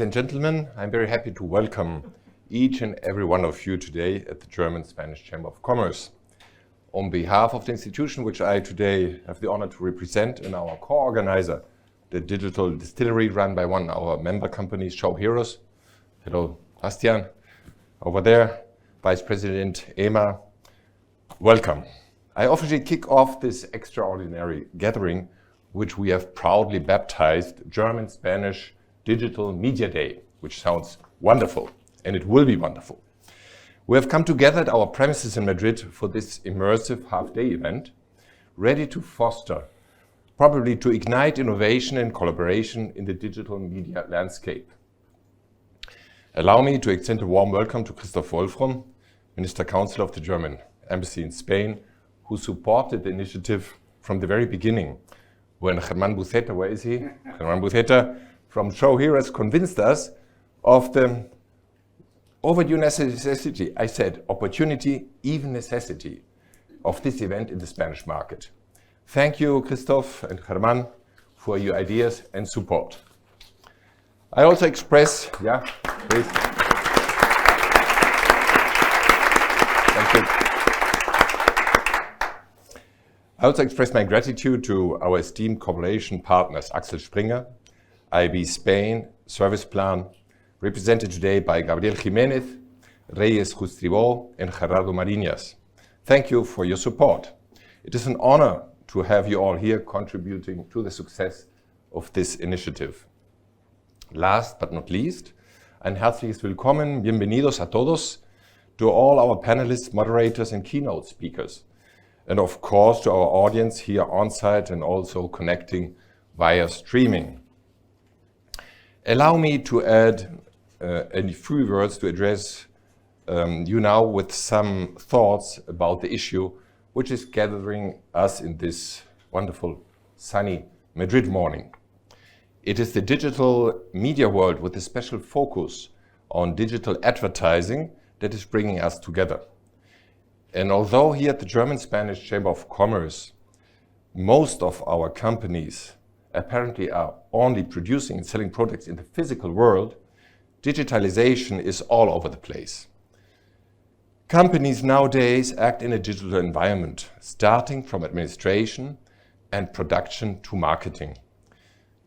and gentlemen, I'm very happy to welcome each and every one of you today at the German-Spanish Chamber of Commerce. On behalf of the institution which I today have the honor to represent and our co-organizer, the digital distillery run by one of our member companies, Show Heroes. Hello, Bastian, over there, Vice President Emma, welcome. I officially kick off this extraordinary gathering, which we have proudly baptized German-Spanish Digital Media Day, which sounds wonderful, and it will be wonderful. We have come together at our premises in Madrid for this immersive half-day event, ready to foster, probably to ignite innovation and collaboration in the digital media landscape. Allow me to extend a warm welcome to Christoph Wolfrum, Minister Counsellor of the German Embassy in Spain, who supported the initiative from the very beginning. When Germán Buceta, where is he? Germán Buceta from Show Heroes convinced us of the overdue necessity, I said opportunity, even necessity, of this event in the Spanish market. Thank you, Christoph and Germán, for your ideas and support. I also express, please. Thank you. I also express my gratitude to our esteemed cooperation partners, Axel Springer, IB Spain, Service Plan, represented today by Gabriel Jiménez, Reyes Justribó, and Gerardo Mariñas. Thank you for your support. It is an honor to have you all here contributing to the success of this initiative. Last but not least, ein herzliches Willkommen, bienvenidos a todos, to all our panelists, moderators, and keynote speakers, and of course to our audience here on site and also connecting via streaming. Allow me to add a few words to address you now with some thoughts about the issue which is gathering us in this wonderful sunny Madrid morning. It is the digital media world with a special focus on digital advertising that is bringing us together. And although here at the German-Spanish Chamber of Commerce, most of our companies apparently are only producing and selling products in the physical world, digitalization is all over the place. Companies nowadays act in a digital environment, starting from administration and production to marketing.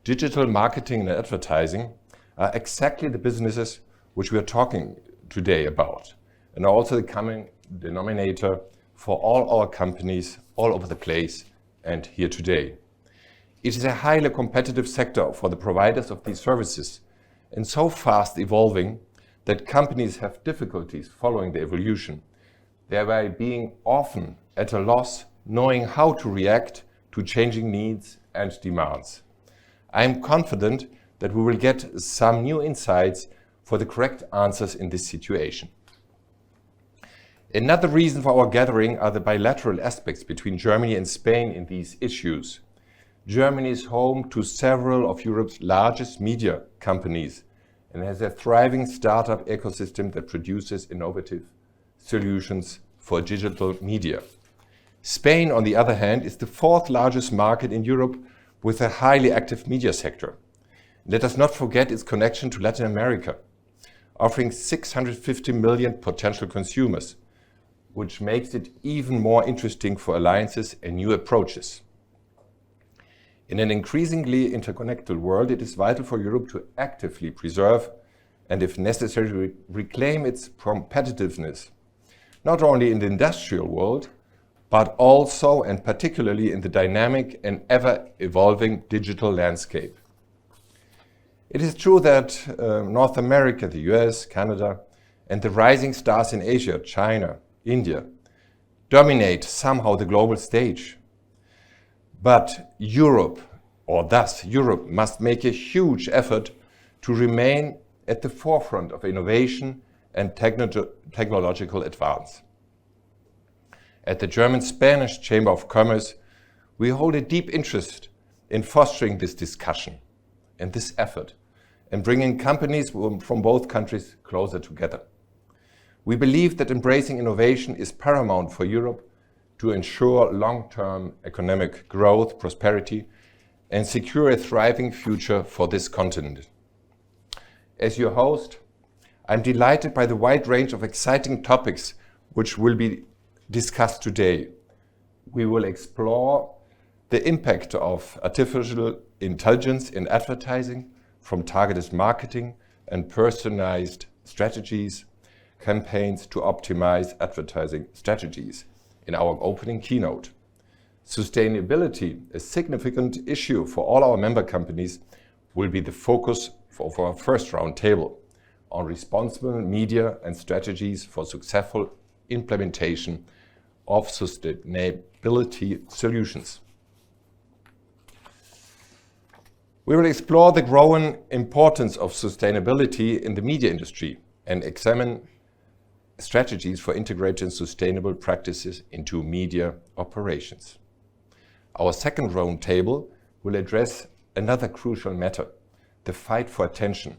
Digital marketing and advertising are exactly the businesses which we are talking today about, and are also the common denominator for all our companies all over the place and here today. It is a highly competitive sector for the providers of these services and so fast evolving that companies have difficulties following the evolution, thereby being often at a loss knowing how to react to changing needs and demands. I am confident that we will get some new insights for the correct answers in this situation. Another reason for our gathering are the bilateral aspects between Germany and Spain in these issues. Germany is home to several of Europe's largest media companies and has a thriving startup ecosystem that produces innovative solutions for digital media. Spain, on the other hand, is the fourth largest market in Europe with a highly active media sector. Let us not forget its connection to Latin America, offering 650 million potential consumers, which makes it even more interesting for alliances and new approaches. In an increasingly interconnected world, it is vital for Europe to actively preserve and, if necessary, reclaim its competitiveness, not only in the industrial world, but also and particularly in the dynamic and ever-evolving digital landscape. It is true that North America, the US, Canada, and the rising stars in Asia, China, India, dominate somehow the global stage. But Europe must make a huge effort to remain at the forefront of innovation and technological advance. At the German-Spanish Chamber of Commerce, we hold a deep interest in fostering this discussion and this effort and bringing companies from both countries closer together. We believe that embracing innovation is paramount for Europe to ensure long-term economic growth, prosperity, and secure a thriving future for this continent. As your host, I'm delighted by the wide range of exciting topics which will be discussed today. We will explore the impact of artificial intelligence in advertising, from targeted marketing and personalized strategies, campaigns to optimize advertising strategies. In our opening keynote, sustainability, a significant issue for all our member companies, will be the focus of our first roundtable on responsible media and strategies for successful implementation of sustainability solutions. We will explore the growing importance of sustainability in the media industry and examine strategies for integrating sustainable practices into media operations. Our second roundtable will address another crucial matter, the fight for attention.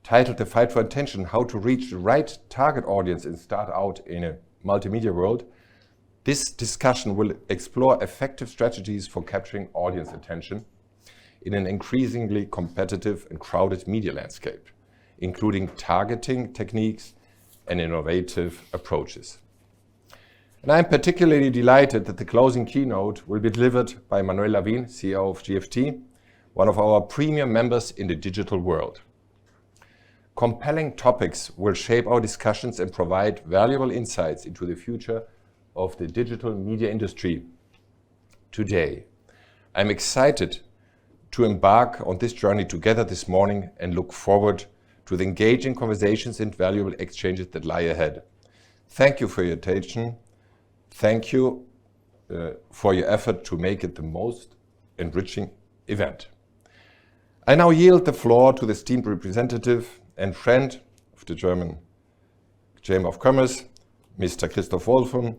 Titled The Fight for Attention, How to Reach the Right Target Audience and Start Out in a Multimedia World. This discussion will explore effective strategies for capturing audience attention in an increasingly competitive and crowded media landscape, including targeting techniques and innovative approaches. And I'm particularly delighted that the closing keynote will be delivered by Manuel Lavin, CEO of GFT, one of our premium members in the digital world. Compelling topics will shape our discussions and provide valuable insights into the future of the digital media industry today. I'm excited to embark on this journey together this morning and look forward to the engaging conversations and valuable exchanges that lie ahead. Thank you for your attention. Thank you for your effort to make it the most enriching event. I now yield the floor to the esteemed representative and friend of the German Chamber of Commerce, Mr. Christoph Wolfrum,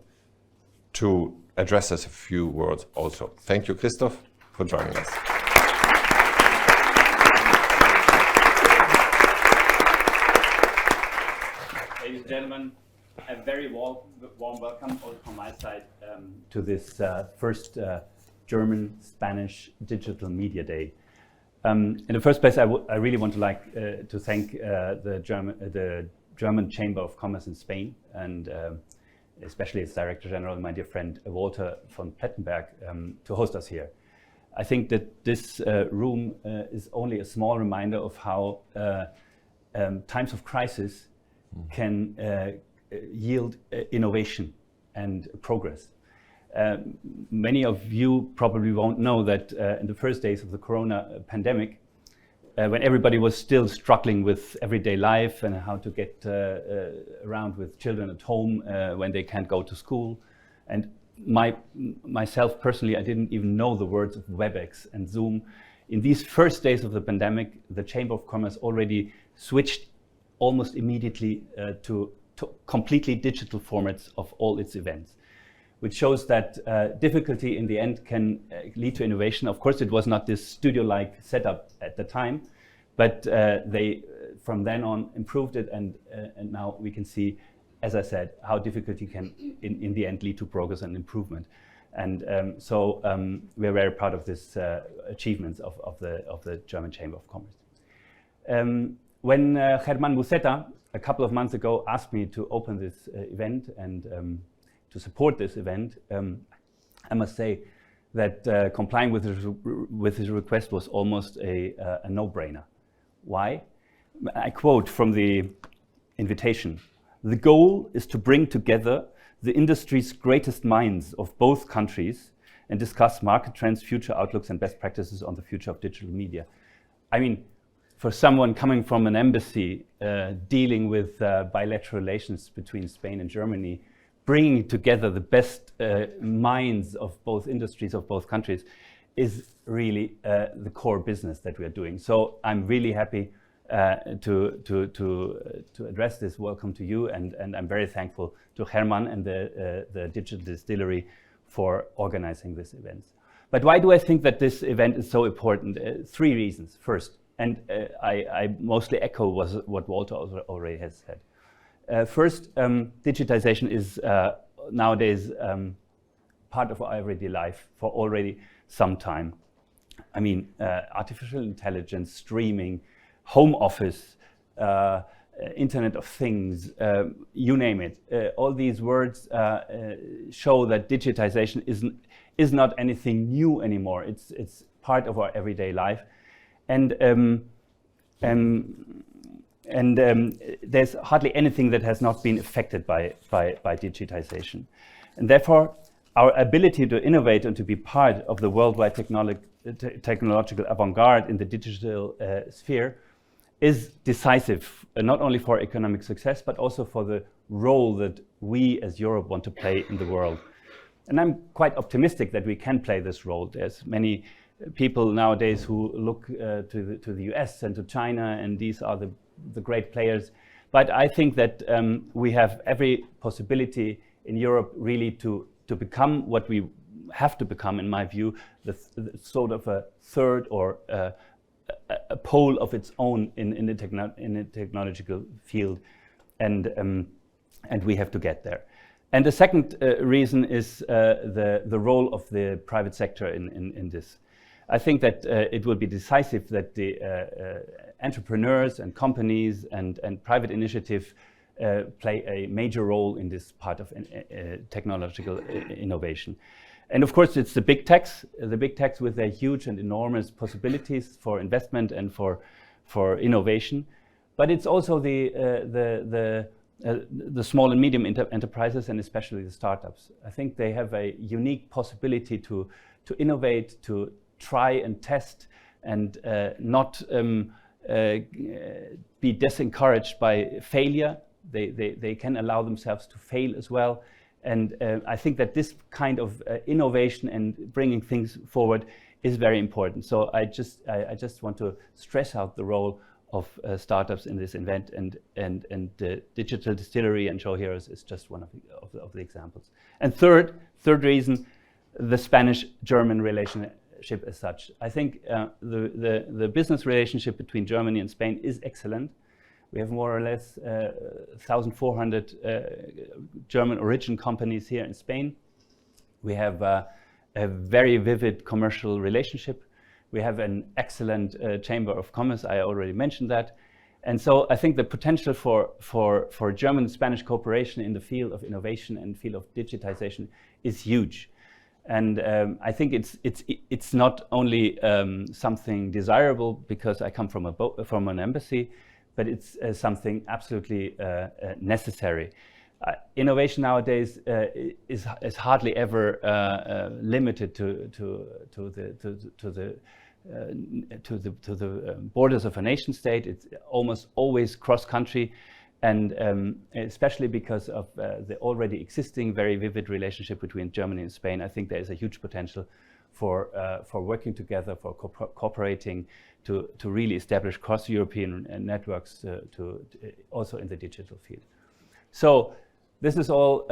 to address us a few words also. Thank you, Christoph, for joining us. Ladies and gentlemen, a very warm welcome also from my side to this first German-Spanish Digital Media Day. In the first place, I really want to thank the German Chamber of Commerce in Spain, and especially its Director General, my dear friend Walther von Plettenberg, to host us here. I think that this room is only a small reminder of how times of crisis can yield innovation and progress. Many of you probably won't know that in the first days of the corona pandemic, when everybody was still struggling with everyday life and how to get around with children at home when they can't go to school, and myself personally, I didn't even know the words of WebEx and Zoom. In these first days of the pandemic, the Chamber of Commerce already switched almost immediately to completely digital formats of all its events, which shows that difficulty in the end can lead to innovation. Of course, it was not this studio-like setup at the time, but they, from then on, improved it, and now we can see, as I said, how difficulty can, in the end, lead to progress and improvement. And so we're very proud of this achievements of the German Chamber of Commerce. When Germán Buceta, a couple of months ago, asked me to open this event and to support this event, I must say that complying with his request was almost a no-brainer. Why? I quote from the invitation: "The goal is to bring together the industry's greatest minds of both countries and discuss market trends, future outlooks, and best practices on the future of digital media." I mean, for someone coming from an embassy dealing with bilateral relations between Spain and Germany, bringing together the best minds of both industries of both countries is really the core business that we are doing. So I'm really happy to address this welcome to you, and I'm very thankful to Germán and the Digital Distillery for organizing this event. But why do I think that this event is so important? Three reasons. First, and I mostly echo what Walter already has said. First, digitization is nowadays part of our everyday life for already some time. I mean, artificial intelligence, streaming, home office, Internet of Things, you name it. All these words show that digitization is not anything new anymore. It's part of our everyday life, and there's hardly anything that has not been affected by digitization, and therefore our ability to innovate and to be part of the worldwide technological avant-garde in the digital sphere is decisive, not only for economic success, but also for the role that we as Europe want to play in the world. And I'm quite optimistic that we can play this role. There's many people nowadays who look to the US and to China, and these are the great players. But I think that we have every possibility in Europe really to become what we have to become, in my view, the sort of a third or a pole of its own in the technological field, and we have to get there. And the second reason is the role of the private sector in this. I think that it will be decisive that the entrepreneurs and companies and private initiative play a major role in this part of technological innovation. And of course, it's the big techs with their huge and enormous possibilities for investment and for innovation. But it's also the small and medium enterprises, and especially the startups. I think they have a unique possibility to innovate, to try and test, and not be disencouraged by failure. They can allow themselves to fail as well. And I think that this kind of innovation and bringing things forward is very important. So I just want to stress out the role of startups in this event, and the digital distillery and show heroes is just one of the examples. And third reason, the Spanish-German relationship as such. I think the business relationship between Germany and Spain is excellent. We have more or less 1,400 German origin companies here in Spain. We have a very vivid commercial relationship. We have an excellent Chamber of Commerce, I already mentioned that. And so I think the potential for German-Spanish cooperation in the field of innovation and field of digitization is huge. And I think it's not only something desirable because I come from an embassy, but it's something absolutely necessary. Innovation nowadays is hardly ever limited to the borders of a nation state. It's almost always cross-country, and especially because of the already existing very vivid relationship between Germany and Spain. I think there is a huge potential for working together, for cooperating, to really establish cross-European networks to also in the digital field. So this is all.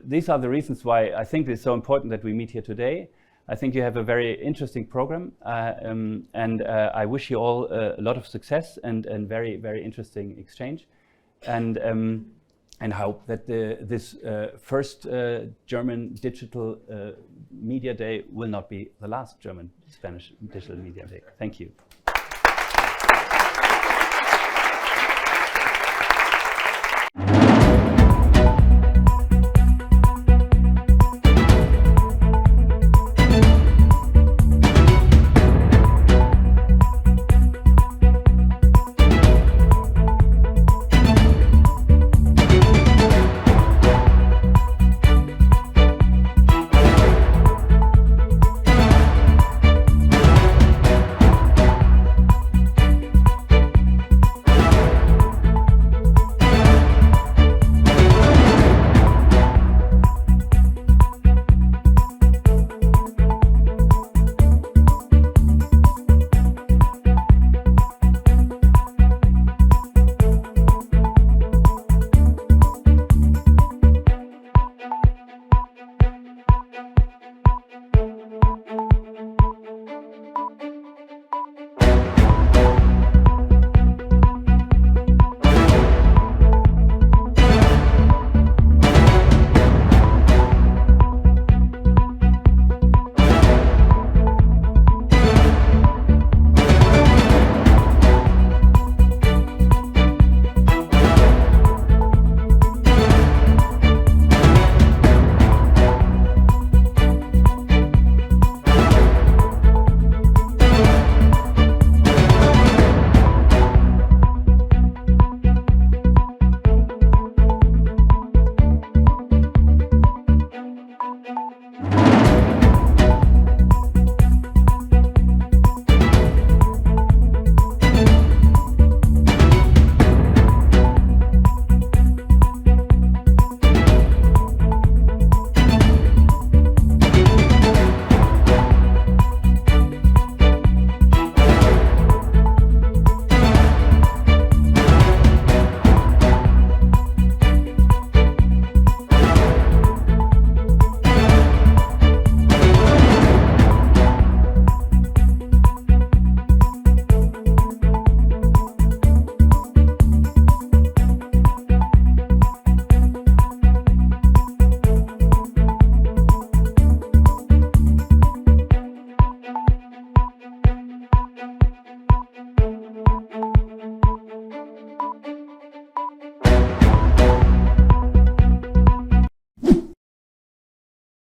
These are the reasons why I think it's so important that we meet here today. I think you have a very interesting program, and I wish you all a lot of success and very, very interesting exchange, and hope that this first German Digital Media Day will not be the last German-Spanish Digital Media Day. Thank you.